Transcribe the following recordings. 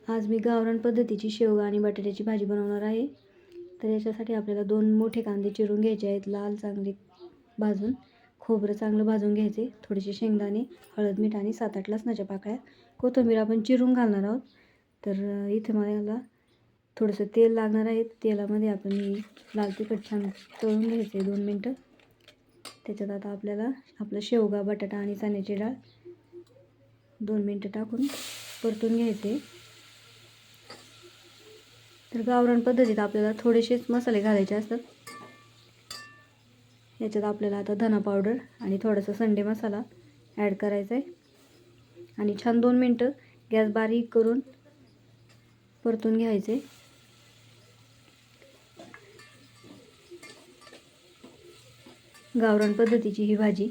आज मी गावरान पद्धतीची शेवगा आणि बटाट्याची भाजी बनवणार आहे। तर याच्यासाठी आपल्याला 2 मोठे कांदे चिरून घ्यायचे आहेत, लाल चांगले भाजून। खोबरं चांगलं भाजून घ्यायचे, थोडेसे शेंगदाणे, हळद, मीठ आणि 7-8 लसणाच्या पाकळ्या। कोथिंबीर आपण चिरून घालणार आहोत। तर इथे मला थोडंसं तेल लागणार आहे। तेलामध्ये आपण लाल तिखट छान तळून घ्यायचे 2 मिनटं। त्याच्यात आता आपल्याला आपलं शेवगा, बटाटा आणि चण्याची डाळ 2 मिनटं टाकून परतून घ्यायचे। तर गावरान पद्धतीत आपल्याला थोडेसेच मसाले घालायचे असतात। याच्यात आपल्याला आता धना पावडर आणि थोडासा संडे मसाला ॲड करायचा आहे आणि छान 2 मिनटं गॅस बारीक करून परतून घ्यायचे। गावरान पद्धतीची ही भाजी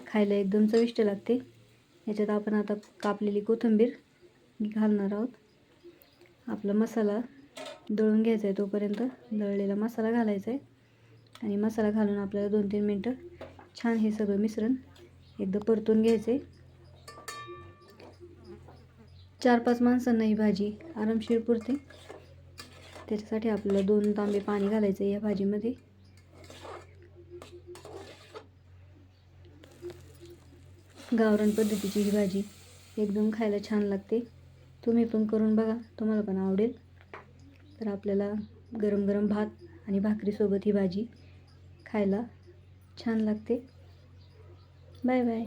खायला एकदम चविष्ट लागते। याच्यात आपण आता कापलेली कोथिंबीर घालणार आहोत। आपला मसाला दळून घ्यायचा आहे, तोपर्यंत दळलेला मसाला घालायचा आहे आणि मसाला घालून आपल्याला 2-3 मिनटं छान हे सगळं मिश्रण एकदा परतून घ्यायचे। 4-5 माणसांना ही भाजी आरामशीर पुरते। त्याच्यासाठी आपल्याला 2 तांबे पाणी घालायचं आहे या भाजीमध्ये। गावरान पद्धतीची ही भाजी एकदम खायला छान लागते। तुम्ही पण करून बघा, तुम्हाला पण आवडेल। तर आपल्याला गरम गरम भात आणि भाकरीसोबत ही भाजी खायला छान लागते। Bye bye.